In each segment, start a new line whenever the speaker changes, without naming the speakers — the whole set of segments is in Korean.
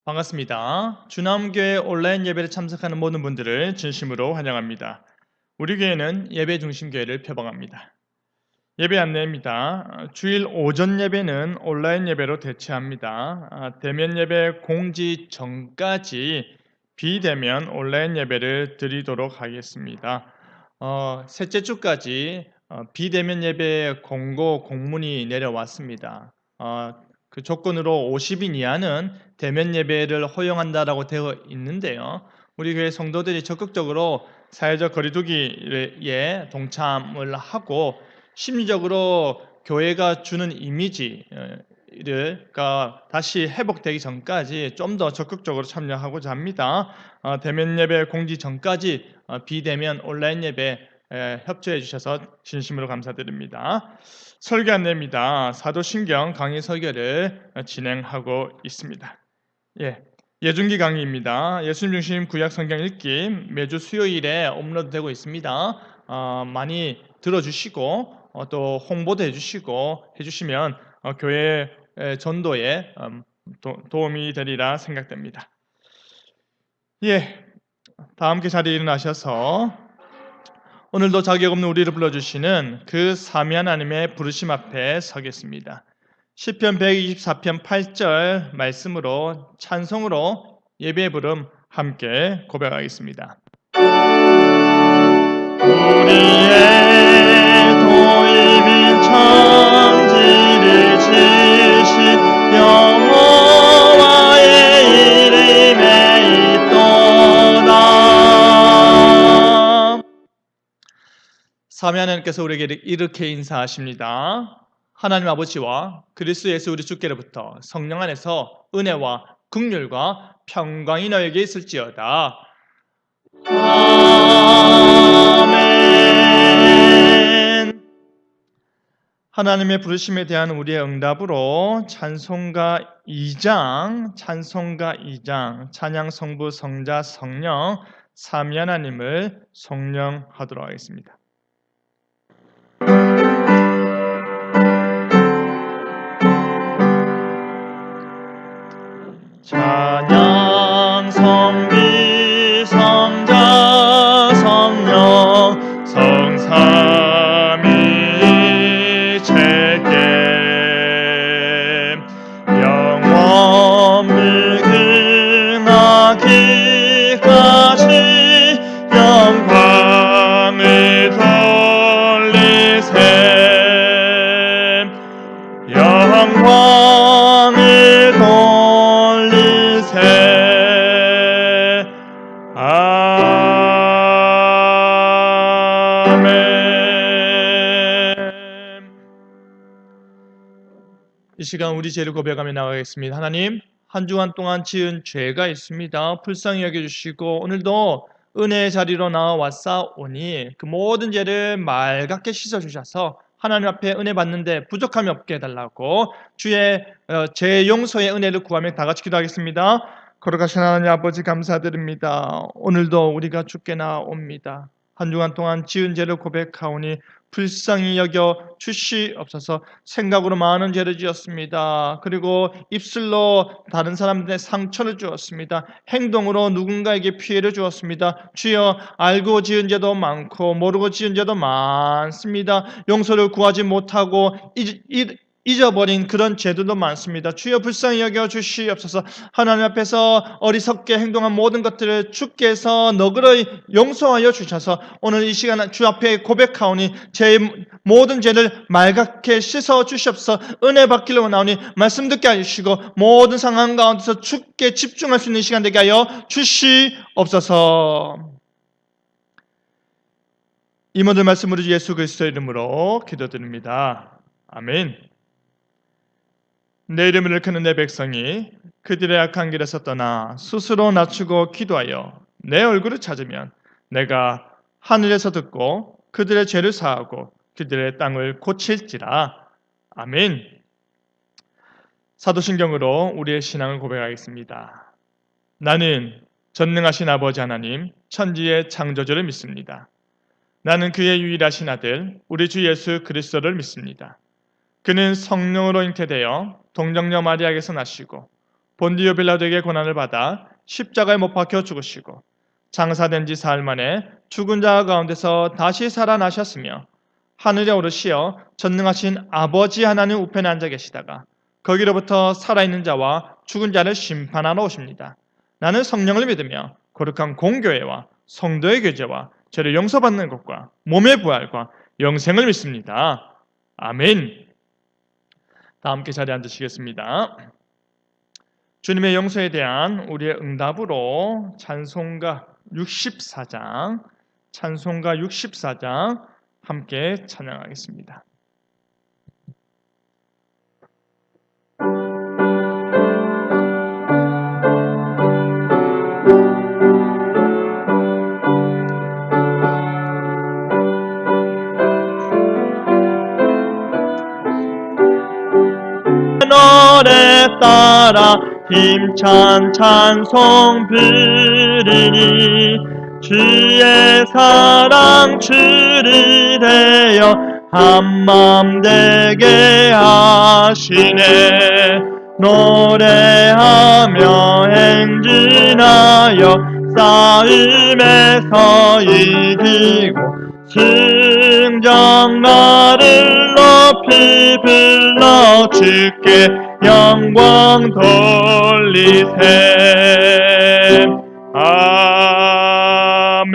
반갑습니다. 주남교회 온라인 예배를 참석하는 모든 분들을 진심으로 환영합니다. 우리 교회는 예배 중심 교회를 표방합니다. 예배 안내입니다. 주일 오전 예배는 온라인 예배로 대체합니다. 대면 예배 공지 전까지 비대면 온라인 예배를 드리도록 하겠습니다. 셋째 주까지 비대면 예배 공고 공문이 내려왔습니다. 그 조건으로 50인 이하는 대면 예배를 허용한다라고 되어 있는데요. 우리 교회 성도들이 적극적으로 사회적 거리두기에 동참을 하고 심리적으로 교회가 주는 이미지를 다시 회복되기 전까지 좀 더 적극적으로 참여하고자 합니다. 대면 예배 공지 전까지 비대면 온라인 예배 협조해 주셔서 진심으로 감사드립니다. 설교 안내입니다. 사도신경 강의 설교를 진행하고 있습니다. 예중기 강의입니다. 예수님 중심 구약 성경 읽기 매주 수요일에 업로드되고 있습니다. 많이 들어주시고 또 홍보도 해주시면 교회 전도에 도움이 되리라 생각됩니다. 다 함께 자리에 일어나셔서 오늘도 자격 없는 우리를 불러주시는 그 삼위 하나님의 부르심 앞에 서겠습니다. 시편 124편 8절 말씀으로 찬송으로 예배의 부름 함께 고백하겠습니다. 우리의 도임인 천지를 지으신 여호와의 이름에 있도다. 삼위 하나님께서 우리에게 이렇게 인사하십니다. 하나님 아버지와 그리스도 예수 우리 주께로부터 성령 안에서 은혜와 긍휼과 평강이 너에게 있을지어다. 아멘. 하나님의 부르심에 대한 우리의 응답으로 찬송가 2장 찬양 성부 성자 성령 삼위 하나님을 성령하도록 하겠습니다. 찬양 성비 성자 성령 성삼위체계 영원 무궁하기까지 영광을 돌리세 영광을 돌리세 아멘. 이 시간 우리 죄를 고백하며 나가겠습니다. 하나님, 한 주간 동안 지은 죄가 있습니다. 불쌍히 여겨주시고 오늘도 은혜의 자리로 나와왔사오니 그 모든 죄를 맑게 씻어주셔서 하나님 앞에 은혜 받는데 부족함이 없게 해달라고 주의 죄 용서의 은혜를 구하며 다 같이 기도하겠습니다. 거룩하신 하나님 아버지 감사드립니다. 오늘도 우리가 주께 나옵니다. 한 주간 동안 지은 죄를 고백하오니 불쌍히 여겨 주시옵소서. 생각으로 많은 죄를 지었습니다. 그리고 입술로 다른 사람들의 상처를 주었습니다. 행동으로 누군가에게 피해를 주었습니다. 주여, 알고 지은 죄도 많고 모르고 지은 죄도 많습니다. 용서를 구하지 못하고 잊어버린 그런 죄들도 많습니다. 주여 불쌍히 여겨 주시옵소서. 하나님 앞에서 어리석게 행동한 모든 것들을 주께서 너그러이 용서하여 주셔서 오늘 이 시간 주 앞에 고백하오니 제 모든 죄를 맑게 씻어 주시옵소서. 은혜 받기로 나오니 말씀 듣게 해주시고 모든 상황 가운데서 주께 집중할 수 있는 시간 되게 하여 주시옵소서. 이 모든 말씀으로 예수 그리스도의 이름으로 기도드립니다. 아멘. 내 이름을 일컫는 내 백성이 그들의 악한 길에서 떠나 스스로 낮추고 기도하여 내 얼굴을 찾으면 내가 하늘에서 듣고 그들의 죄를 사하고 그들의 땅을 고칠지라. 아멘. 사도신경으로 우리의 신앙을 고백하겠습니다. 나는 전능하신 아버지 하나님 천지의 창조주를 믿습니다. 나는 그의 유일하신 아들 우리 주 예수 그리스도를 믿습니다. 그는 성령으로 잉태되어 동정녀 마리아에게서 나시고 본디오 빌라도에게 고난을 받아 십자가에 못 박혀 죽으시고 장사된 지 사흘 만에 죽은 자 가운데서 다시 살아나셨으며 하늘에 오르시어 전능하신 아버지 하나님 우편에 앉아 계시다가 거기로부터 살아있는 자와 죽은 자를 심판하러 오십니다. 나는 성령을 믿으며 거룩한 공교회와 성도의 교제와 죄를 용서받는 것과 몸의 부활과 영생을 믿습니다. 아멘. 다 함께 자리에 앉으시겠습니다. 주님의 용서에 대한 우리의 응답으로 찬송가 64장 함께 찬양하겠습니다. 노래 따라 힘찬 찬송 부르니 주의 사랑 주를 대여 한마음 되게 하시네. 노래하며 행진하여 싸움에서 이기고 승정나를 높이 불러 주께 영광 돌리세. 아멘.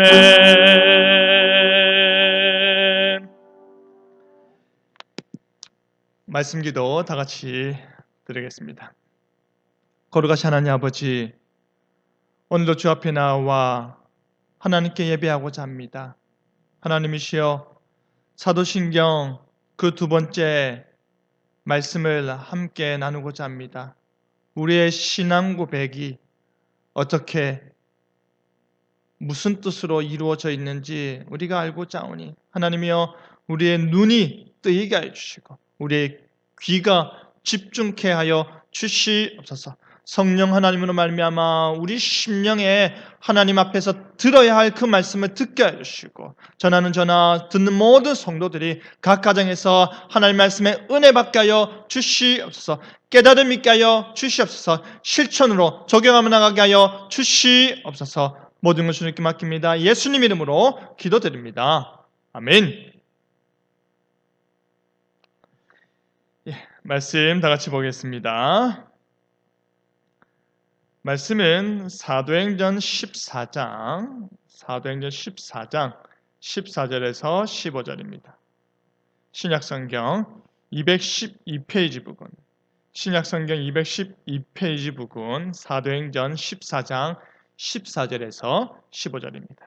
말씀기도 다 같이 드리겠습니다. 거룩하신 하나님 아버지, 오늘도 주 앞에 나와 하나님께 예배하고자 합니다. 하나님이시여, 사도신경 그 두 번째 말씀을 함께 나누고자 합니다. 우리의 신앙 고백이 어떻게 무슨 뜻으로 이루어져 있는지 우리가 알고자 하오니 하나님이여, 우리의 눈이 뜨이게 하여 주시고 우리의 귀가 집중케 하여 주시옵소서. 성령 하나님으로 말미암아 우리 심령에 하나님 앞에서 들어야 할 그 말씀을 듣게 하여 주시고 전하는 전하 듣는 모든 성도들이 각 가정에서 하나님 말씀에 은혜 받게 하여 주시옵소서. 깨달음 있게 하여 주시옵소서. 실천으로 적용하며 나가게 하여 주시옵소서. 모든 것을 주님께 맡깁니다. 예수님 이름으로 기도드립니다. 아멘. 말씀 다 같이 보겠습니다. 말씀은 사도행전 14장 14절에서 15절입니다. 신약성경 212페이지 부분, 신약성경 212페이지 부분, 사도행전 14장 14절에서 15절입니다.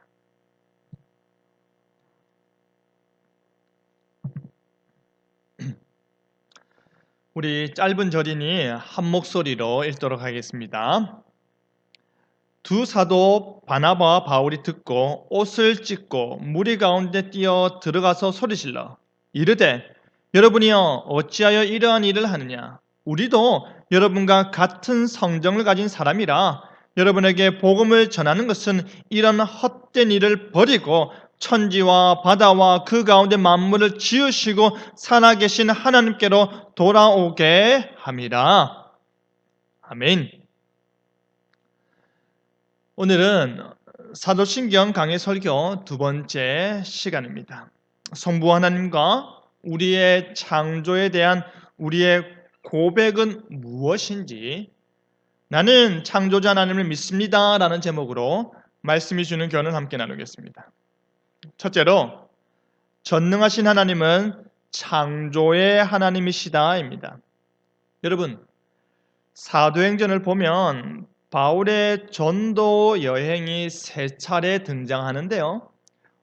우리 짧은 절이니 한 목소리로 읽도록 하겠습니다. 두 사도 바나바와 바울이 듣고 옷을 찢고 무리 가운데 뛰어 들어가서 소리질러 이르되, 여러분이여 어찌하여 이러한 일을 하느냐? 우리도 여러분과 같은 성정을 가진 사람이라 여러분에게 복음을 전하는 것은 이런 헛된 일을 버리고 천지와 바다와 그 가운데 만물을 지으시고 살아계신 하나님께로 돌아오게 함이라. 아멘. 오늘은 사도신경 강해 설교 두 번째 시간입니다. 성부 하나님과 우리의 창조에 대한 우리의 고백은 무엇인지, 나는 창조자 하나님을 믿습니다 라는 제목으로 말씀이 주는 교훈을 함께 나누겠습니다. 첫째로, 전능하신 하나님은 창조의 하나님이시다입니다. 여러분, 사도행전을 보면 바울의 전도 여행이 세 차례 등장하는데요,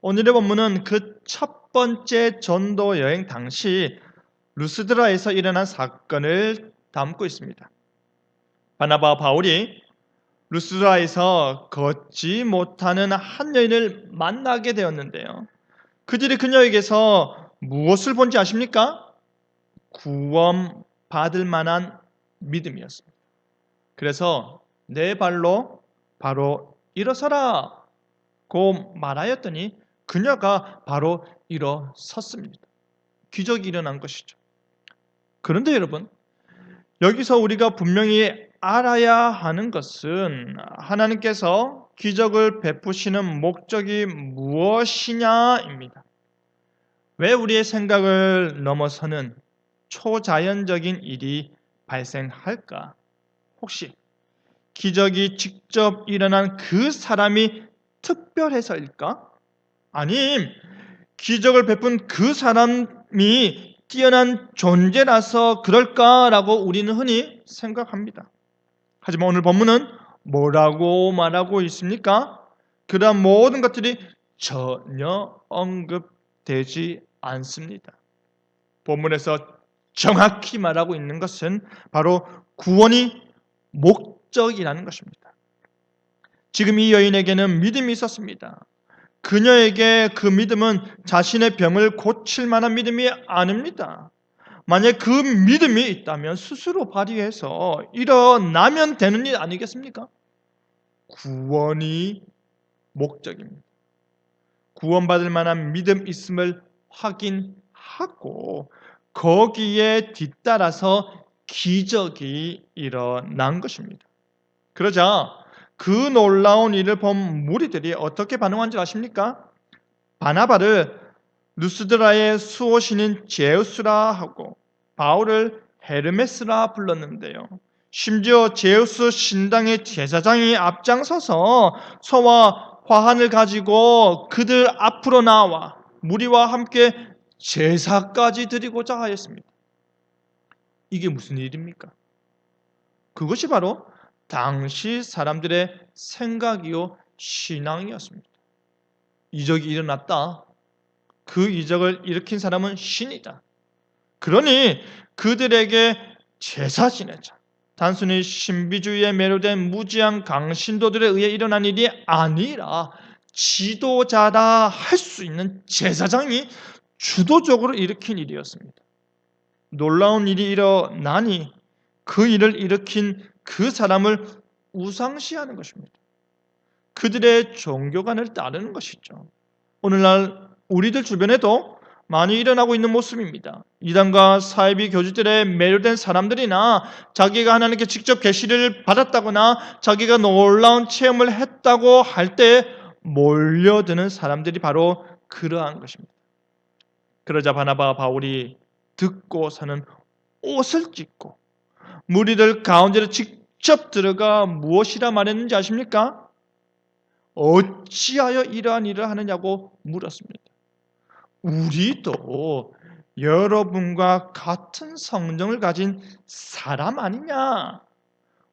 오늘의 본문은 그 첫 번째 전도 여행 당시 루스드라에서 일어난 사건을 담고 있습니다. 바나바와 바울이 루스드라에서 걷지 못하는 한 여인을 만나게 되었는데요, 그들이 그녀에게서 무엇을 본지 아십니까? 구원받을 만한 믿음이었습니다. 그래서 내 발로 바로 일어서라 고 말하였더니 그녀가 바로 일어섰습니다. 기적이 일어난 것이죠. 그런데 여러분, 여기서 우리가 분명히 알아야 하는 것은 하나님께서 기적을 베푸시는 목적이 무엇이냐입니다. 왜 우리의 생각을 넘어서는 초자연적인 일이 발생할까? 혹시 기적이 직접 일어난 그 사람이 특별해서일까? 아님 기적을 베푼 그 사람이 뛰어난 존재라서 그럴까라고 우리는 흔히 생각합니다. 하지만 오늘 본문은 뭐라고 말하고 있습니까? 그러한 모든 것들이 전혀 언급되지 않습니다. 본문에서 정확히 말하고 있는 것은 바로 구원이 목적이라는 것입니다. 지금 이 여인에게는 믿음이 있었습니다. 그녀에게 그 믿음은 자신의 병을 고칠 만한 믿음이 아닙니다. 만약 그 믿음이 있다면 스스로 발휘해서 일어나면 되는 일 아니겠습니까? 구원이 목적입니다. 구원받을 만한 믿음 있음을 확인하고 거기에 뒤따라서 기적이 일어난 것입니다. 그러자 그 놀라운 일을 본 무리들이 어떻게 반응한 줄 아십니까? 바나바를 루스드라의 수호신인 제우스라 하고 바울을 헤르메스라 불렀는데요. 심지어 제우스 신당의 제사장이 앞장서서 소와 화환을 가지고 그들 앞으로 나와 무리와 함께 제사까지 드리고자 하였습니다. 이게 무슨 일입니까? 그것이 바로 당시 사람들의 생각이요 신앙이었습니다. 이적이 일어났다. 그 이적을 일으킨 사람은 신이다. 그러니 그들에게 제사 지내자. 단순히 신비주의에 매료된 무지한 강신도들에 의해 일어난 일이 아니라 지도자라 할 수 있는 제사장이 주도적으로 일으킨 일이었습니다. 놀라운 일이 일어나니 그 일을 일으킨 그 사람을 우상시하는 것입니다. 그들의 종교관을 따르는 것이죠. 오늘날 우리들 주변에도 많이 일어나고 있는 모습입니다. 이단과 사이비 교주들에 매료된 사람들이나 자기가 하나님께 직접 계시를 받았다거나 자기가 놀라운 체험을 했다고 할 때 몰려드는 사람들이 바로 그러한 것입니다. 그러자 바나바와 바울이 듣고서는 옷을 찢고 무리들 가운데로 직접 들어가 무엇이라 말했는지 아십니까? 어찌하여 이러한 일을 하느냐고 물었습니다. 우리도 여러분과 같은 성정을 가진 사람 아니냐?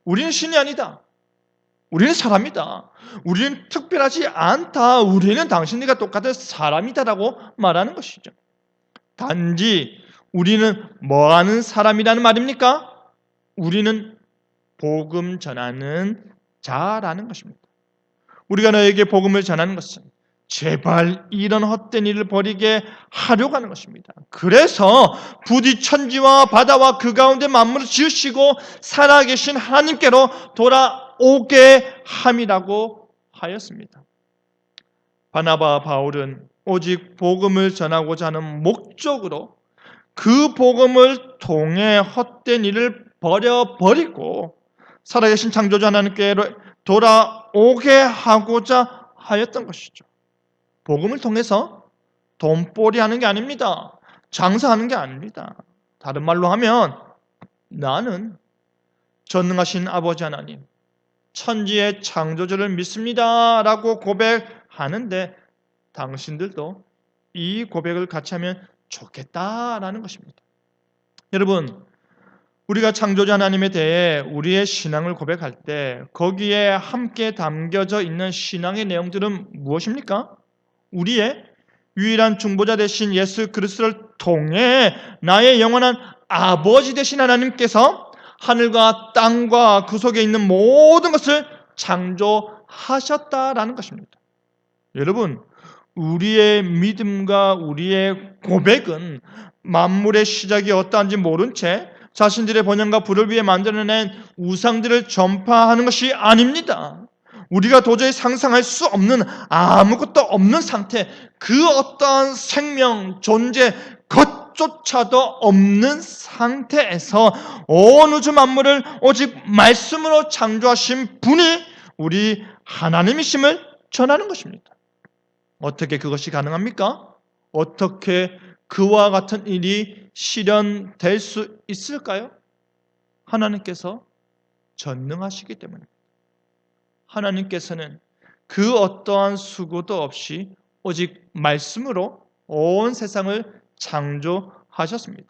우리는 신이 아니다. 우리는 사람이다. 우리는 특별하지 않다. 우리는 당신들과 똑같은 사람이다라고 말하는 것이죠. 단지 우리는 뭐 하는 사람이라는 말입니까? 우리는 복음 전하는 자라는 것입니다. 우리가 너에게 복음을 전하는 것은 제발 이런 헛된 일을 버리게 하려고 하는 것입니다. 그래서 부디 천지와 바다와 그 가운데 만물을 지으시고 살아계신 하나님께로 돌아오게 함이라고 하였습니다. 바나바와 바울은 오직 복음을 전하고자 하는 목적으로 그 복음을 통해 헛된 일을 버려버리고 살아계신 창조주 하나님께로 돌아오게 하고자 하였던 것이죠. 복음을 통해서 돈벌이 하는 게 아닙니다. 장사하는 게 아닙니다. 다른 말로 하면 나는 전능하신 아버지 하나님, 천지의 창조주를 믿습니다 라고 고백하는데 당신들도 이 고백을 같이 하면 좋겠다라는 것입니다. 여러분, 우리가 창조주 하나님에 대해 우리의 신앙을 고백할 때 거기에 함께 담겨져 있는 신앙의 내용들은 무엇입니까? 우리의 유일한 중보자 되신 예수 그리스도를 통해 나의 영원한 아버지 되신 하나님께서 하늘과 땅과 그 속에 있는 모든 것을 창조하셨다라는 것입니다. 여러분, 우리의 믿음과 우리의 고백은 만물의 시작이 어떠한지 모른 채 자신들의 번영과 부를 위해 만들어낸 우상들을 전파하는 것이 아닙니다. 우리가 도저히 상상할 수 없는 아무것도 없는 상태, 그 어떠한 생명, 존재, 것 것조차도 없는 상태에서 온 우주 만물을 오직 말씀으로 창조하신 분이 우리 하나님이심을 전하는 것입니다. 어떻게 그것이 가능합니까? 어떻게 그와 같은 일이 실현될 수 있을까요? 하나님께서 전능하시기 때문입니다. 하나님께서는 그 어떠한 수고도 없이 오직 말씀으로 온 세상을 창조하셨습니다.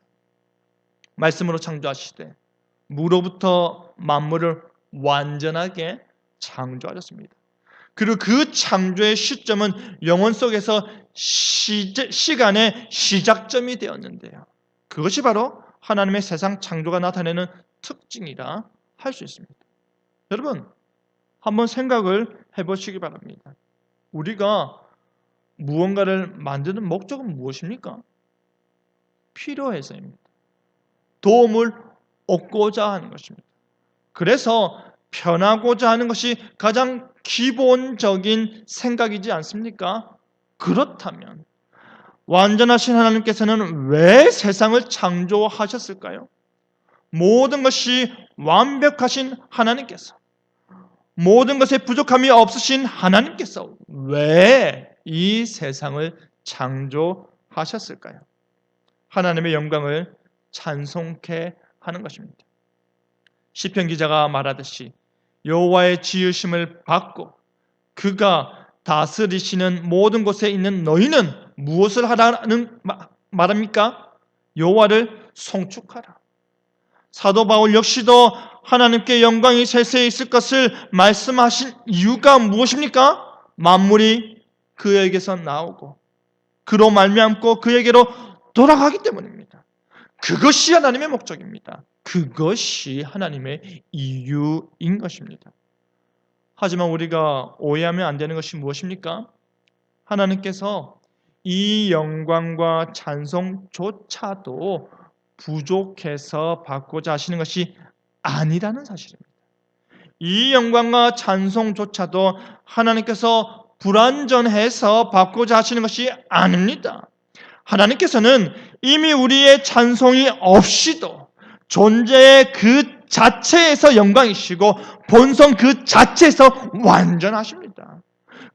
말씀으로 창조하시되 무로부터 만물을 완전하게 창조하셨습니다. 그리고 그 창조의 시점은 영혼 속에서 시간의 시작점이 되었는데요. 그것이 바로 하나님의 세상 창조가 나타내는 특징이라 할 수 있습니다. 여러분, 한번 생각을 해보시기 바랍니다. 우리가 무언가를 만드는 목적은 무엇입니까? 필요해서입니다. 도움을 얻고자 하는 것입니다. 그래서 편하고자 하는 것이 가장 기본적인 생각이지 않습니까? 그렇다면 완전하신 하나님께서는 왜 세상을 창조하셨을까요? 모든 것이 완벽하신 하나님께서, 모든 것에 부족함이 없으신 하나님께서 왜 이 세상을 창조하셨을까요? 하나님의 영광을 찬송케 하는 것입니다. 시편 기자가 말하듯이 여호와의 지으심을 받고 그가 다스리시는 모든 곳에 있는 너희는 무엇을 하라는 말합니까? 여호와를 송축하라. 사도 바울 역시도 하나님께 영광이 세세에 있을 것을 말씀하신 이유가 무엇입니까? 만물이 그에게서 나오고 그로 말미암고 그에게로 돌아가기 때문입니다. 그것이 하나님의 목적입니다. 그것이 하나님의 이유인 것입니다. 하지만 우리가 오해하면 안 되는 것이 무엇입니까? 하나님께서 이 영광과 찬송조차도 부족해서 받고자 하시는 것이 아니라는 사실입니다. 이 영광과 찬송조차도 하나님께서 불완전해서 받고자 하시는 것이 아닙니다. 하나님께서는 이미 우리의 찬송이 없이도 존재의 그 자체에서 영광이시고 본성 그 자체에서 완전하십니다.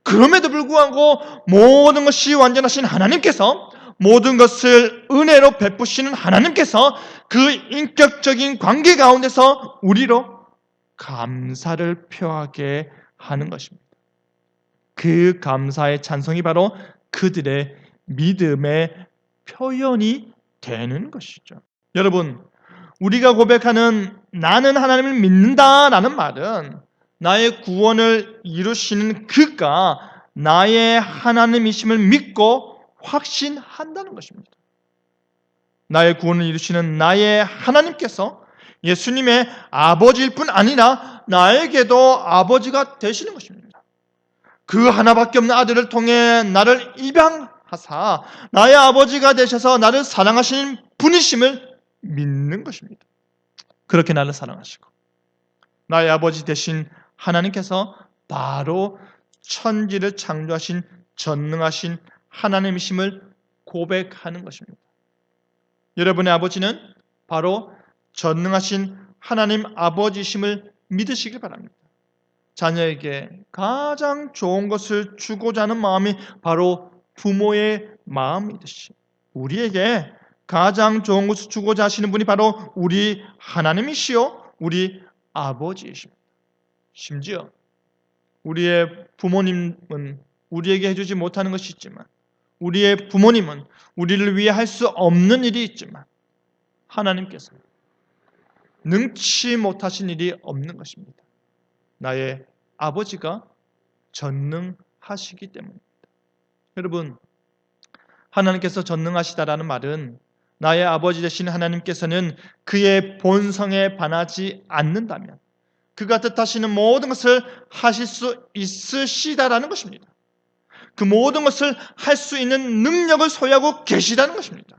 그럼에도 불구하고 모든 것이 완전하신 하나님께서, 모든 것을 은혜로 베푸시는 하나님께서 그 인격적인 관계 가운데서 우리로 감사를 표하게 하는 것입니다. 그 감사의 찬송이 바로 그들의 믿음의 표현이 되는 것이죠. 여러분, 우리가 고백하는 나는 하나님을 믿는다라는 말은 나의 구원을 이루시는 그가 나의 하나님이심을 믿고 확신한다는 것입니다. 나의 구원을 이루시는 나의 하나님께서 예수님의 아버지일 뿐 아니라 나에게도 아버지가 되시는 것입니다. 그 하나밖에 없는 아들을 통해 나를 입양하사 나의 아버지가 되셔서 나를 사랑하시는 분이심을 믿는 것입니다. 그렇게 나를 사랑하시고 나의 아버지 되신 하나님께서 바로 천지를 창조하신 전능하신 하나님이심을 고백하는 것입니다. 여러분의 아버지는 바로 전능하신 하나님 아버지이심을 믿으시길 바랍니다. 자녀에게 가장 좋은 것을 주고자 하는 마음이 바로 부모의 마음이듯이 우리에게 가장 좋은 것을 주고자 하시는 분이 바로 우리 하나님이시요 우리 아버지이십니다. 심지어 우리의 부모님은 우리에게 해주지 못하는 것이 있지만, 우리의 부모님은 우리를 위해 할 수 없는 일이 있지만 하나님께서는 능치 못하신 일이 없는 것입니다. 나의 아버지가 전능하시기 때문입니다. 여러분, 하나님께서 전능하시다라는 말은 나의 아버지 되신 하나님께서는 그의 본성에 반하지 않는다면 그가 뜻하시는 모든 것을 하실 수 있으시다라는 것입니다. 그 모든 것을 할 수 있는 능력을 소유하고 계시다는 것입니다.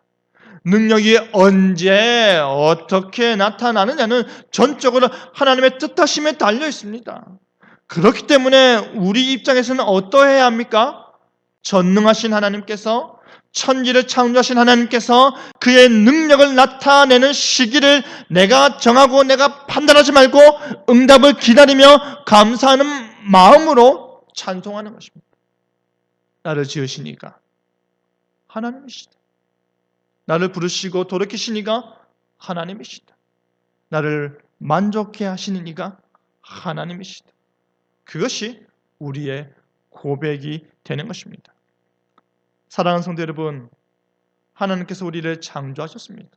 능력이 언제 어떻게 나타나느냐는 전적으로 하나님의 뜻하심에 달려 있습니다. 그렇기 때문에 우리 입장에서는 어떠해야 합니까? 전능하신 하나님께서 천지를 창조하신 하나님께서 그의 능력을 나타내는 시기를 내가 정하고 내가 판단하지 말고 응답을 기다리며 감사하는 마음으로 찬송하는 것입니다. 나를 지으시니가 하나님이시다. 나를 부르시고 돌이키시니가 하나님이시다. 나를 만족해 하시는 이가 하나님이시다. 그것이 우리의 고백이 되는 것입니다. 사랑하는 성도 여러분, 하나님께서 우리를 창조하셨습니다.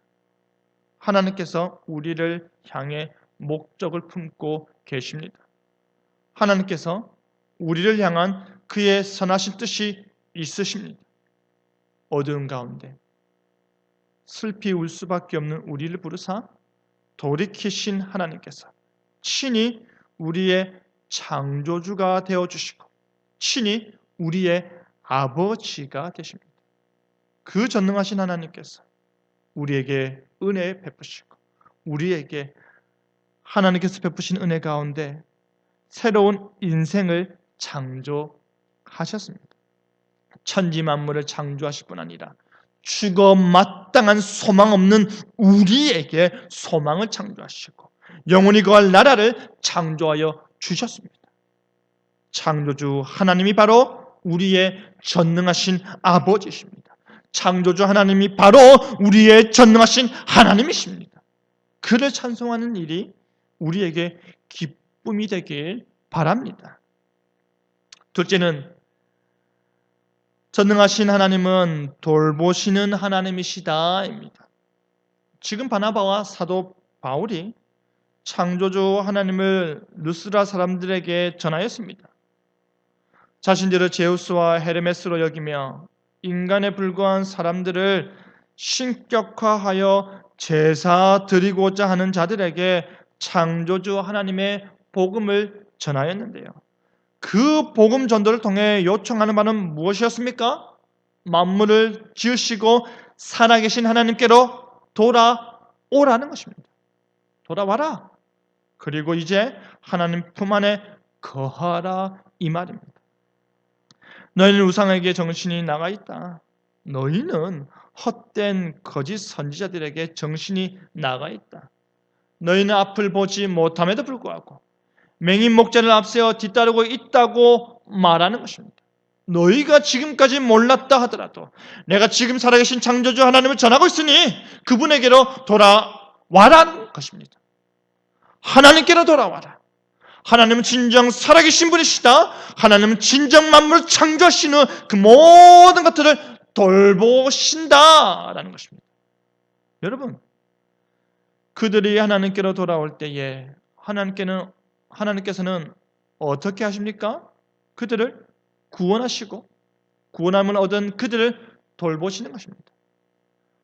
하나님께서 우리를 향해 목적을 품고 계십니다. 하나님께서 우리를 향한 그의 선하신 뜻이 있으십니다. 어두운 가운데 슬피 울 수밖에 없는 우리를 부르사 돌이키신 하나님께서 친히 우리의 창조주가 되어주시고 친히 우리의 아버지가 되십니다. 그 전능하신 하나님께서 우리에게 은혜 베푸시고 우리에게 하나님께서 베푸신 은혜 가운데 새로운 인생을 창조하셨습니다. 천지 만물을 창조하실 뿐 아니라 죽어 마땅한 소망 없는 우리에게 소망을 창조하시고 영원히 거할 나라를 창조하여 주셨습니다. 창조주 하나님이 바로 우리의 전능하신 아버지십니다. 창조주 하나님이 바로 우리의 전능하신 하나님이십니다. 그를 찬송하는 일이 우리에게 기쁨이 되길 바랍니다. 둘째는 전능하신 하나님은 돌보시는 하나님이시다입니다. 지금 바나바와 사도 바울이 창조주 하나님을 루스드라 사람들에게 전하였습니다. 자신들을 제우스와 헤르메스로 여기며 인간에 불과한 사람들을 신격화하여 제사 드리고자 하는 자들에게 창조주 하나님의 복음을 전하였는데요. 그 복음 전도를 통해 요청하는 바는 무엇이었습니까? 만물을 지으시고 살아계신 하나님께로 돌아오라는 것입니다. 돌아와라. 그리고 이제 하나님 품 안에 거하라 이 말입니다. 너희는 우상에게 정신이 나가 있다. 너희는 헛된 거짓 선지자들에게 정신이 나가 있다. 너희는 앞을 보지 못함에도 불구하고 맹인 목자를 앞세워 뒤따르고 있다고 말하는 것입니다. 너희가 지금까지 몰랐다 하더라도 내가 지금 살아계신 창조주 하나님을 전하고 있으니 그분에게로 돌아와라는 것입니다. 하나님께로 돌아와라. 하나님은 진정 살아계신 분이시다. 하나님은 진정 만물을 창조하시는 그 모든 것들을 돌보신다라는 것입니다. 여러분, 그들이 하나님께로 돌아올 때에 하나님께서는 어떻게 하십니까? 그들을 구원하시고 구원함을 얻은 그들을 돌보시는 것입니다.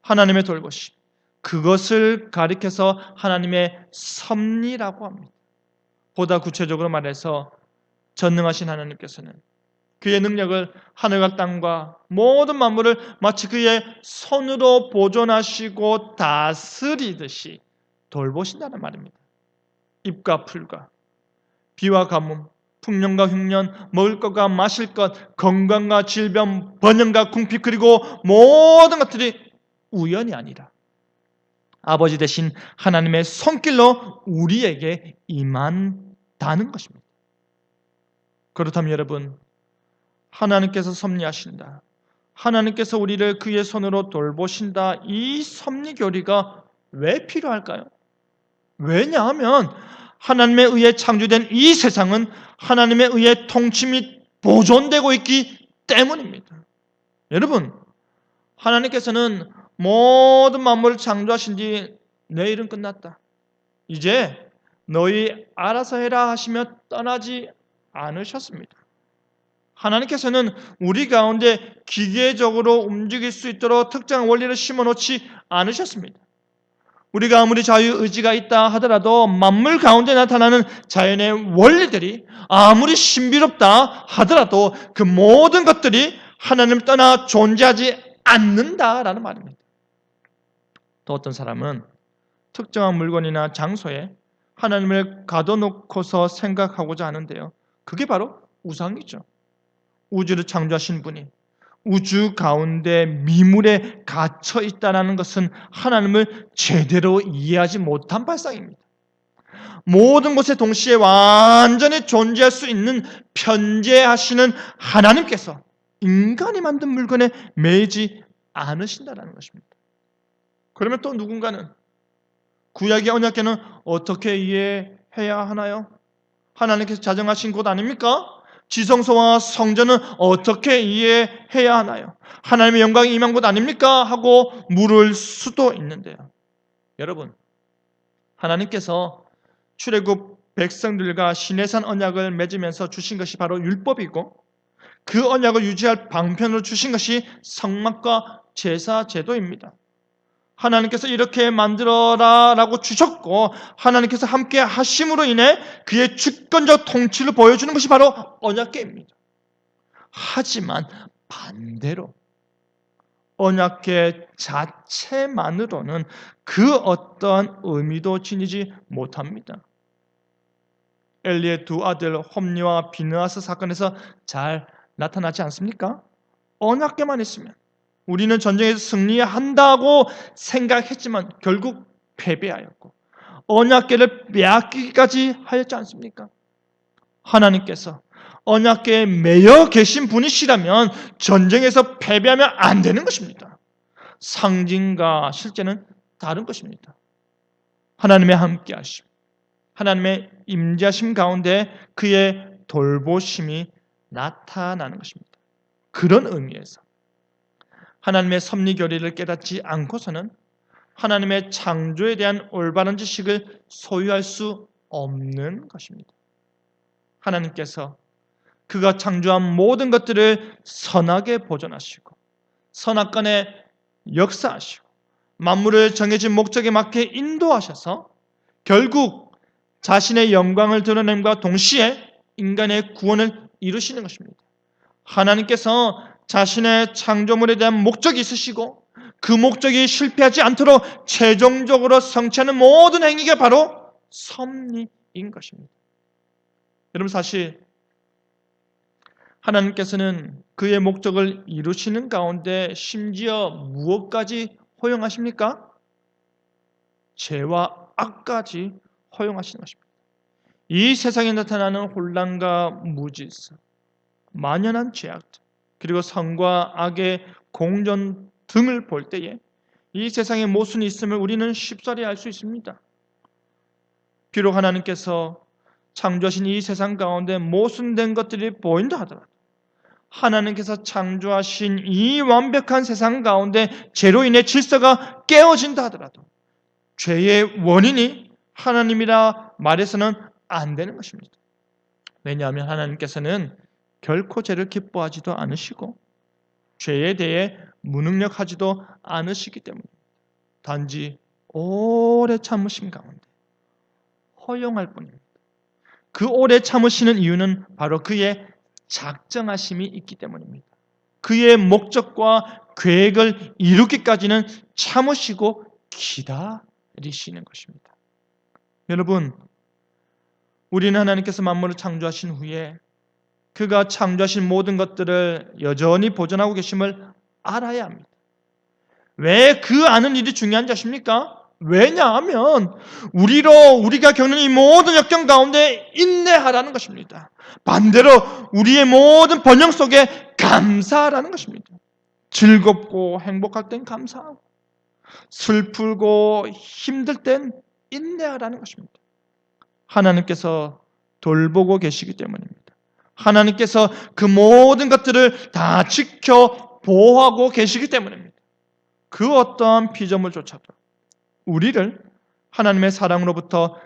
하나님의 돌보심, 그것을 가리켜서 하나님의 섭리라고 합니다. 보다 구체적으로 말해서 전능하신 하나님께서는 그의 능력을 하늘과 땅과 모든 만물을 마치 그의 손으로 보존하시고 다스리듯이 돌보신다는 말입니다. 잎과 풀과 비와 가뭄, 풍년과 흉년, 먹을 것과 마실 것, 건강과 질병, 번영과 궁핍, 그리고 모든 것들이 우연이 아니라 아버지 되신 하나님의 손길로 우리에게 임한다는 것입니다. 그렇다면 여러분, 하나님께서 섭리하신다, 하나님께서 우리를 그의 손으로 돌보신다, 이 섭리 교리가 왜 필요할까요? 왜냐하면 하나님에 의해 창조된 이 세상은 하나님에 의해 통치 및 보존되고 있기 때문입니다. 여러분, 하나님께서는 모든 만물을 창조하신 뒤 내 일은 끝났다, 이제 너희 알아서 해라 하시며 떠나지 않으셨습니다. 하나님께서는 우리 가운데 기계적으로 움직일 수 있도록 특정한 원리를 심어놓지 않으셨습니다. 우리가 아무리 자유의지가 있다 하더라도 만물 가운데 나타나는 자연의 원리들이 아무리 신비롭다 하더라도 그 모든 것들이 하나님을 떠나 존재하지 않는다라는 말입니다. 또 어떤 사람은 특정한 물건이나 장소에 하나님을 가둬놓고서 생각하고자 하는데요, 그게 바로 우상이죠. 우주를 창조하신 분이, 우주 가운데 미물에 갇혀 있다는 것은 하나님을 제대로 이해하지 못한 발상입니다. 모든 곳에 동시에 완전히 존재할 수 있는 편재하시는 하나님께서 인간이 만든 물건에 매이지 않으신다는 것입니다. 그러면 또 누군가는 구약의 언약궤는 어떻게 이해해야 하나요? 하나님께서 자정하신 곳 아닙니까? 지성소와 성전은 어떻게 이해해야 하나요? 하나님의 영광이 임한 곳 아닙니까? 하고 물을 수도 있는데요. 여러분, 하나님께서 출애굽 백성들과 시내산 언약을 맺으면서 주신 것이 바로 율법이고, 그 언약을 유지할 방편으로 주신 것이 성막과 제사 제도입니다. 하나님께서 이렇게 만들어라 라고 주셨고, 하나님께서 함께 하심으로 인해 그의 주권적 통치를 보여주는 것이 바로 언약궤입니다. 하지만 반대로 언약궤 자체만으로는 그 어떠한 의미도 지니지 못합니다. 엘리의 두 아들 홈리와 비느하스 사건에서 잘 나타나지 않습니까? 언약궤만 있으면 우리는 전쟁에서 승리한다고 생각했지만 결국 패배하였고 언약궤를 빼앗기기까지 하였지 않습니까? 하나님께서 언약궤에 매여 계신 분이시라면 전쟁에서 패배하면 안 되는 것입니다. 상징과 실제는 다른 것입니다. 하나님의 함께하심, 하나님의 임재하심 가운데 그의 돌보심이 나타나는 것입니다. 그런 의미에서 하나님의 섭리 교리를 깨닫지 않고서는 하나님의 창조에 대한 올바른 지식을 소유할 수 없는 것입니다. 하나님께서 그가 창조한 모든 것들을 선하게 보존하시고 선악간에 역사하시고 만물을 정해진 목적에 맞게 인도하셔서 결국 자신의 영광을 드러냄과 동시에 인간의 구원을 이루시는 것입니다. 하나님께서 자신의 창조물에 대한 목적이 있으시고 그 목적이 실패하지 않도록 최종적으로 성취하는 모든 행위가 바로 섭리인 것입니다. 여러분, 사실 하나님께서는 그의 목적을 이루시는 가운데 심지어 무엇까지 허용하십니까? 죄와 악까지 허용하시는 것입니다. 이 세상에 나타나는 혼란과 무질서, 만연한 죄악들, 그리고 선과 악의 공존 등을 볼 때에 이 세상에 모순이 있음을 우리는 쉽사리 알 수 있습니다. 비록 하나님께서 창조하신 이 세상 가운데 모순된 것들이 보인다 하더라도 하나님께서 창조하신 이 완벽한 세상 가운데 죄로 인해 질서가 깨어진다 하더라도 죄의 원인이 하나님이라 말해서는 안 되는 것입니다. 왜냐하면 하나님께서는 결코 죄를 기뻐하지도 않으시고 죄에 대해 무능력하지도 않으시기 때문에 단지 오래 참으신 가운데 허용할 뿐입니다. 그 오래 참으시는 이유는 바로 그의 작정하심이 있기 때문입니다. 그의 목적과 계획을 이루기까지는 참으시고 기다리시는 것입니다. 여러분, 우리는 하나님께서 만물을 창조하신 후에 그가 창조하신 모든 것들을 여전히 보존하고 계심을 알아야 합니다. 왜 그 아는 일이 중요한지 아십니까? 왜냐하면 우리가 겪는 이 모든 역경 가운데 인내하라는 것입니다. 반대로 우리의 모든 번영 속에 감사하라는 것입니다. 즐겁고 행복할 땐 감사하고 슬프고 힘들 땐 인내하라는 것입니다. 하나님께서 돌보고 계시기 때문입니다. 하나님께서 그 모든 것들을 다 지켜 보호하고 계시기 때문입니다. 그 어떠한 피조물조차도 우리를 하나님의 사랑으로부터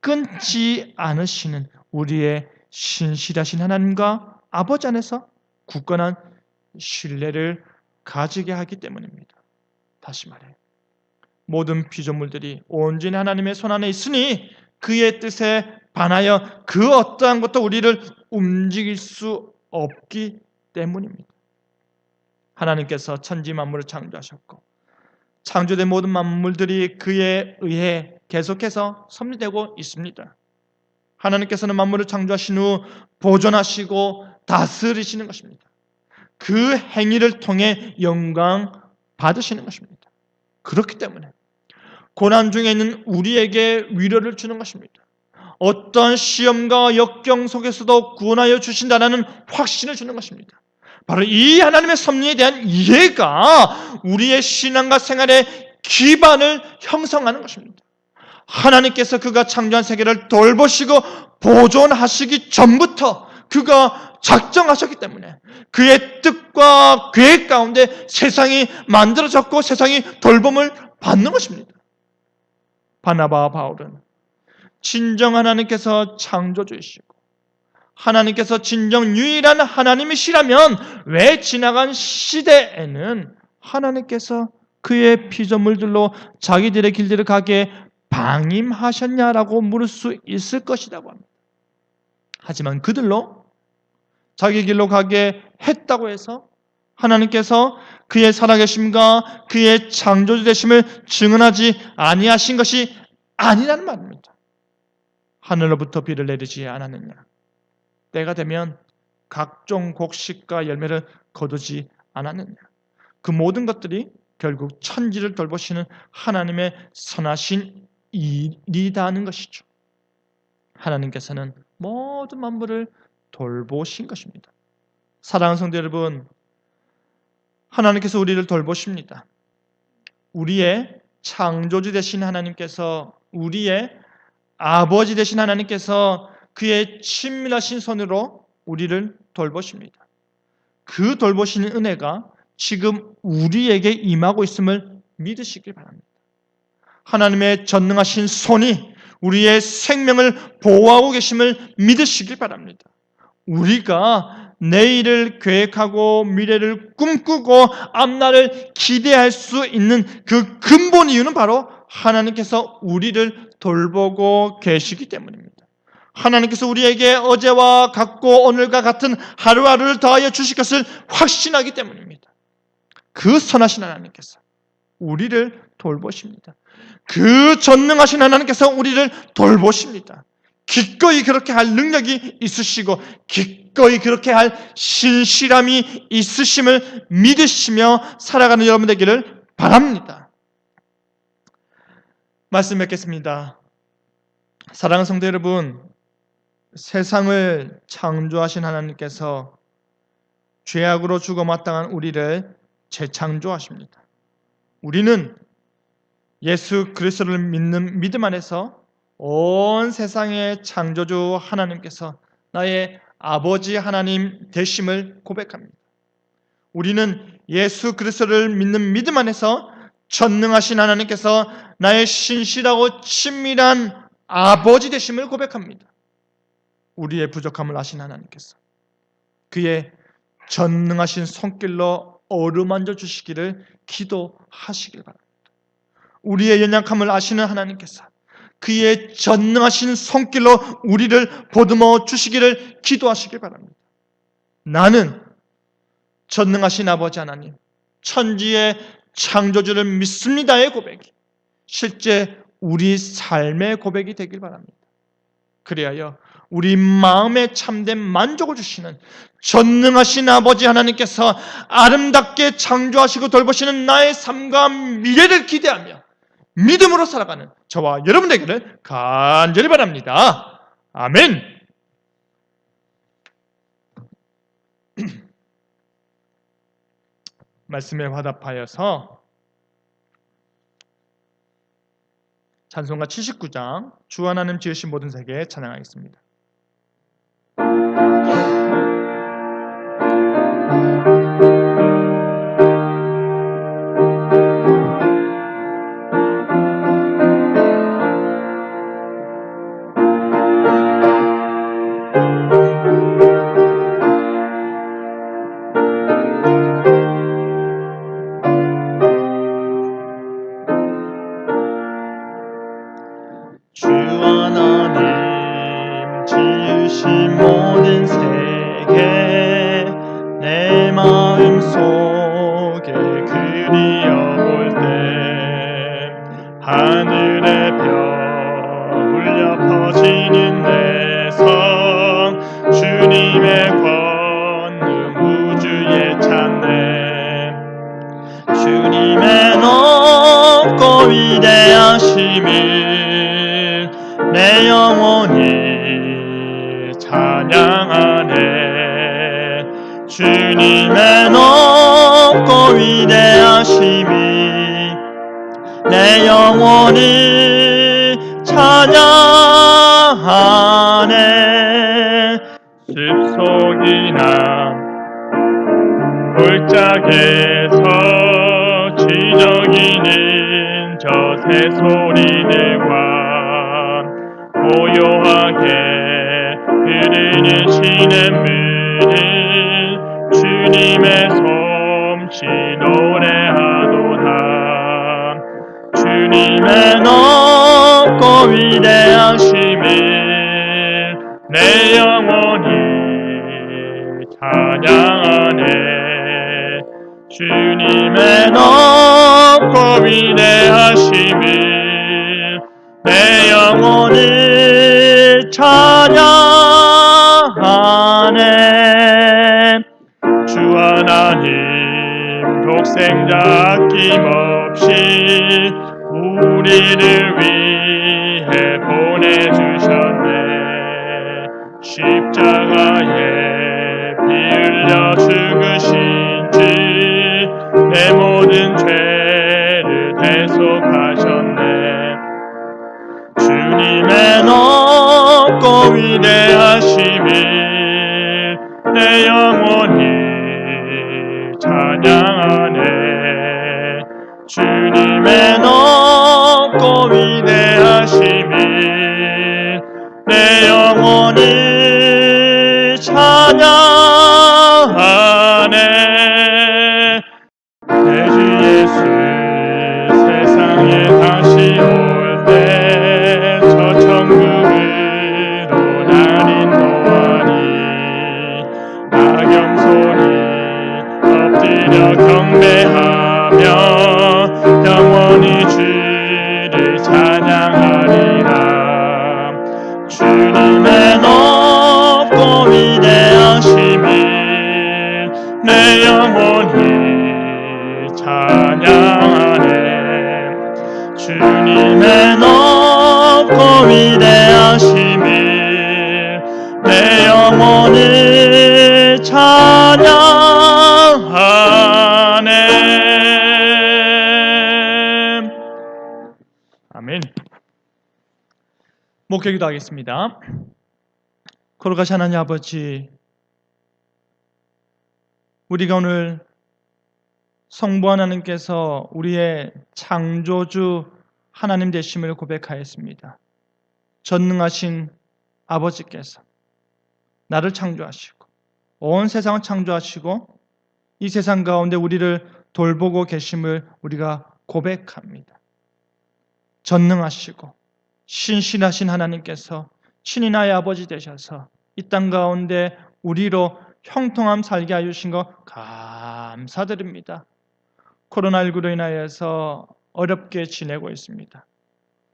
끊지 않으시는 우리의 신실하신 하나님과 아버지 안에서 굳건한 신뢰를 가지게 하기 때문입니다. 다시 말해, 모든 피조물들이 온전히 하나님의 손안에 있으니 그의 뜻에 반하여 그 어떠한 것도 우리를 움직일 수 없기 때문입니다. 하나님께서 천지 만물을 창조하셨고 창조된 모든 만물들이 그에 의해 계속해서 섭리되고 있습니다. 하나님께서는 만물을 창조하신 후 보존하시고 다스리시는 것입니다. 그 행위를 통해 영광 받으시는 것입니다. 그렇기 때문에 고난 중에 있는 우리에게 위로를 주는 것입니다. 어떠한 시험과 역경 속에서도 구원하여 주신다는 확신을 주는 것입니다. 바로 이 하나님의 섭리에 대한 이해가 우리의 신앙과 생활의 기반을 형성하는 것입니다. 하나님께서 그가 창조한 세계를 돌보시고 보존하시기 전부터 그가 작정하셨기 때문에 그의 뜻과 계획 가운데 세상이 만들어졌고 세상이 돌봄을 받는 것입니다. 바나바와 바울은 진정 하나님께서 창조주이시고 하나님께서 진정 유일한 하나님이시라면 왜 지나간 시대에는 하나님께서 그의 피조물들로 자기들의 길들을 가게 방임하셨냐라고 물을 수 있을 것이라고 합니다. 하지만 그들로 자기 길로 가게 했다고 해서 하나님께서 그의 살아계심과 그의 창조주 되심을 증언하지 아니하신 것이 아니라는 말입니다. 하늘로부터 비를 내리지 않았느냐, 때가 되면 각종 곡식과 열매를 거두지 않았느냐. 그 모든 것들이 결국 천지를 돌보시는 하나님의 선하신 일이라는 것이죠. 하나님께서는 모든 만물을 돌보신 것입니다. 사랑하는 성도 여러분, 하나님께서 우리를 돌보십니다. 우리의 창조주 되신 하나님께서, 우리의 아버지 되신 하나님께서 그의 친밀하신 손으로 우리를 돌보십니다. 그 돌보시는 은혜가 지금 우리에게 임하고 있음을 믿으시길 바랍니다. 하나님의 전능하신 손이 우리의 생명을 보호하고 계심을 믿으시길 바랍니다. 우리가 내일을 계획하고 미래를 꿈꾸고 앞날을 기대할 수 있는 그 근본 이유는 바로 하나님께서 우리를 돌보고 계시기 때문입니다. 하나님께서 우리에게 어제와 같고 오늘과 같은 하루하루를 더하여 주실 것을 확신하기 때문입니다. 그 선하신 하나님께서 우리를 돌보십니다. 그 전능하신 하나님께서 우리를 돌보십니다. 기꺼이 그렇게 할 능력이 있으시고 기꺼이 그렇게 할 신실함이 있으심을 믿으시며 살아가는 여러분 되기를 바랍니다. 말씀 맺겠습니다. 사랑하는 성도 여러분, 세상을 창조하신 하나님께서 죄악으로 죽어 마땅한 우리를 재창조하십니다. 우리는 예수 그리스도를 믿는 믿음 안에서 온 세상의 창조주 하나님께서 나의 아버지 하나님 되심을 고백합니다. 우리는 예수 그리스도를 믿는 믿음 안에서 전능하신 하나님께서 나의 신실하고 친밀한 아버지 되심을 고백합니다. 우리의 부족함을 아신 하나님께서 그의 전능하신 손길로 어루만져 주시기를 기도하시길 바랍니다. 우리의 연약함을 아시는 하나님께서 그의 전능하신 손길로 우리를 보듬어 주시기를 기도하시길 바랍니다. 나는 전능하신 아버지 하나님, 천지의 창조주를 믿습니다의 고백이 실제 우리 삶의 고백이 되길 바랍니다. 그리하여 우리 마음에 참된 만족을 주시는 전능하신 아버지 하나님께서 아름답게 창조하시고 돌보시는 나의 삶과 미래를 기대하며 믿음으로 살아가는 저와 여러분 되기를 간절히 바랍니다. 아멘. 말씀에 화답하여서 찬송가 79장 주 하나님 지으신 모든 세계 찬양하겠습니다. 주 하나님 지으신 모든 세계 내 마음 속에 그리어볼 때 하늘의 별 울려 퍼지는 내성 주님의 권능 우주의 찬양 위대하심을 내 영혼이 찬양하네. 주님의 높고 위대하심이 내 영혼이 찬양하네. 숲속이나 골짜기에서 지저귀는 저 새소리들과 고요하게 흐르는 시냇물을 주님의 솜씨 노래하도다. 주님의 높고 위대하심을 내 영혼이 찬양하네. 주님의 높고 위대하심을 내 영혼이 찬양하네. 주 하나님 독생자 아낌없이 우리를 위해 보내주셨네. 십자가에 피 흘려 죽으신 주 내 모든 죄를 대속하셨네. 주님의 높고 위대하심을 내 영혼이 찬양하네. 주님의 높고 위대하심을 내 영혼이 찬양하네. 내 주 예수 세상에 다시 올 때 저 천국으로 날 인도하니 나경손이 엎드려 경배하며 영원히 주를 찬양하리라. 주님의 높고 위대하심을 내 영혼이 찬양하네. 주님의 높고 위대하심을 내 영혼이 찬양하네. 아멘. 목회기도 하겠습니다. 거룩하신 하나님 아버지, 우리가 오늘 성부 하나님께서 우리의 창조주 하나님 되심을 고백하였습니다. 전능하신 아버지께서 나를 창조하시고 온 세상을 창조하시고 이 세상 가운데 우리를 돌보고 계심을 우리가 고백합니다. 전능하시고 신실하신 하나님께서 친히 나의 아버지 되셔서 이 땅 가운데 우리로 형통함 살게 하여 주신 것 감사드립니다. 코로나19로 인하여서 어렵게 지내고 있습니다.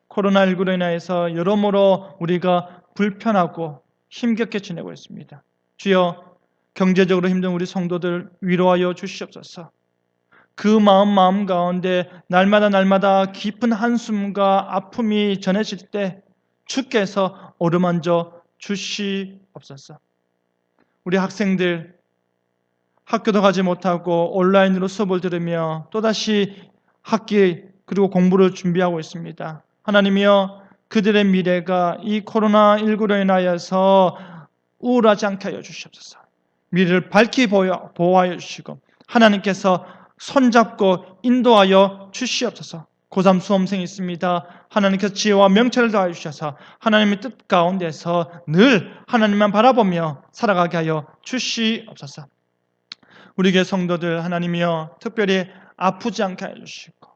코로나19로 인하여서 여러모로 우리가 불편하고 힘겹게 지내고 있습니다. 주여, 경제적으로 힘든 우리 성도들 위로하여 주시옵소서. 그 마음 가운데 날마다 깊은 한숨과 아픔이 전해질 때 주께서 어루만져 주시옵소서. 우리 학생들 학교도 가지 못하고 온라인으로 수업을 들으며 또다시 학기 그리고 공부를 준비하고 있습니다. 하나님이여, 그들의 미래가 이 코로나19로 인하여서 우울하지 않게 하여 주시옵소서. 미래를 밝히 보호하여 주시고 하나님께서 손잡고 인도하여 주시옵소서. 고3 수험생이 있습니다. 하나님께서 지혜와 명철을 더하여 주셔서 하나님의 뜻 가운데서 늘 하나님만 바라보며 살아가게 하여 주시옵소서. 우리 교회 성도들 하나님이여, 특별히 아프지 않게 하여 주시고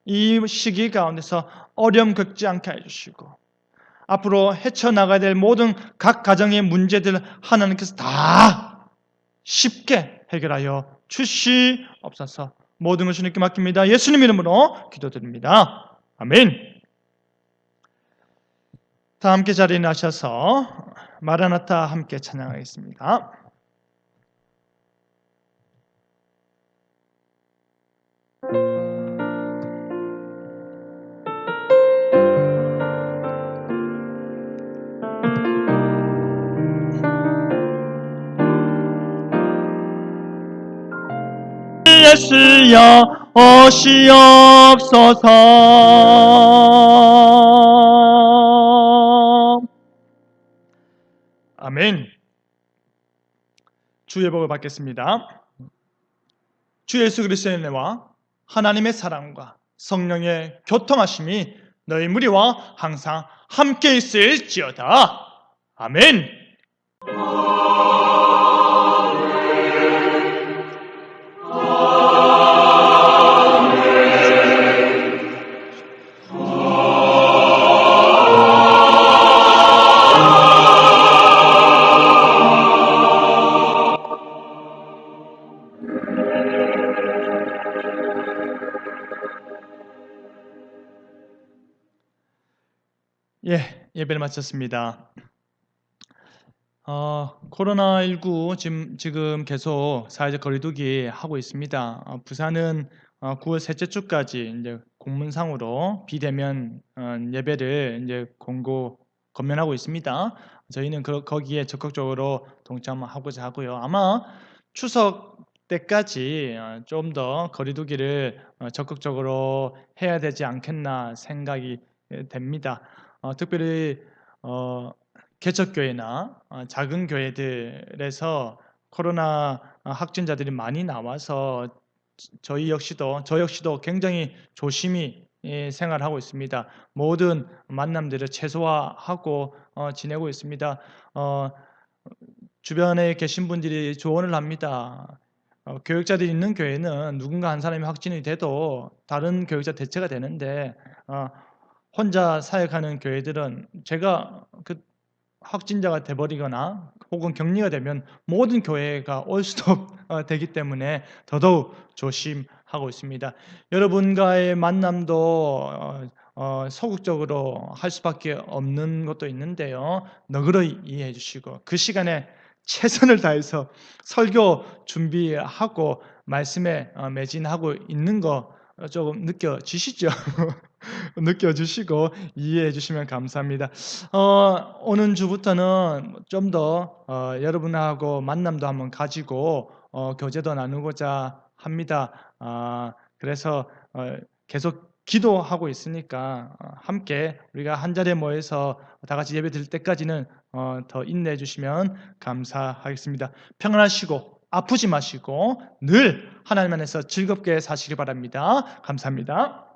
이 시기 가운데서 어려움 겪지 않게 하여 주시고 앞으로 헤쳐나가야 될 모든 각 가정의 문제들 하나님께서 다 쉽게 해결하여 주시옵소서. 모든 것을 주님께 맡깁니다. 예수님 이름으로 기도드립니다. 아멘. 다 함께 자리에 나셔서 마라나타 함께 찬양하겠습니다. 예수여 오시옵소서. 아멘. 주의 복을 받겠습니다. 주 예수 그리스도의 은혜와 하나님의 사랑과 성령의 교통하심이 너희 무리와 항상 함께 있을지어다. 아멘. 예배를 마쳤습니다. 코로나19 지금 계속 사회적 거리두기 하고 있습니다. 부산은 9월 셋째 주까지 이제 공문상으로 비대면 예배를 이제 권면하고 있습니다. 저희는 거기에 적극적으로 동참하고자 하고요. 아마 추석 때까지 좀 더 거리두기를 적극적으로 해야 되지 않겠나 생각이 됩니다. 특별히 개척교회나 작은 교회들에서 코로나 확진자들이 많이 나와서 저 역시도 굉장히 조심히 생활하고 있습니다. 모든 만남들을 최소화하고 지내고 있습니다. 주변에 계신 분들이 조언을 합니다. 교역자들이 있는 교회는 누군가 한 사람이 확진이 돼도 다른 교역자 대체가 되는데 혼자 사역하는 교회들은 제가 그 확진자가 돼버리거나 혹은 격리가 되면 모든 교회가 올 수도 되기 때문에 더더욱 조심하고 있습니다. 여러분과의 만남도 소극적으로 할 수밖에 없는 것도 있는데요. 너그러이 이해해 주시고 그 시간에 최선을 다해서 설교 준비하고 말씀에 매진하고 있는 거 조금 느껴지시죠? 느껴주시고 이해해 주시면 감사합니다. 오는 주부터는 좀 더 여러분하고 만남도 한번 가지고 교제도 나누고자 합니다. 그래서 계속 기도하고 있으니까 함께 우리가 한 자리에 모여서 다 같이 예배 드릴 때까지는 더 인내해 주시면 감사하겠습니다. 평안하시고 아프지 마시고 늘 하나님 안에서 즐겁게 사시기 바랍니다. 감사합니다.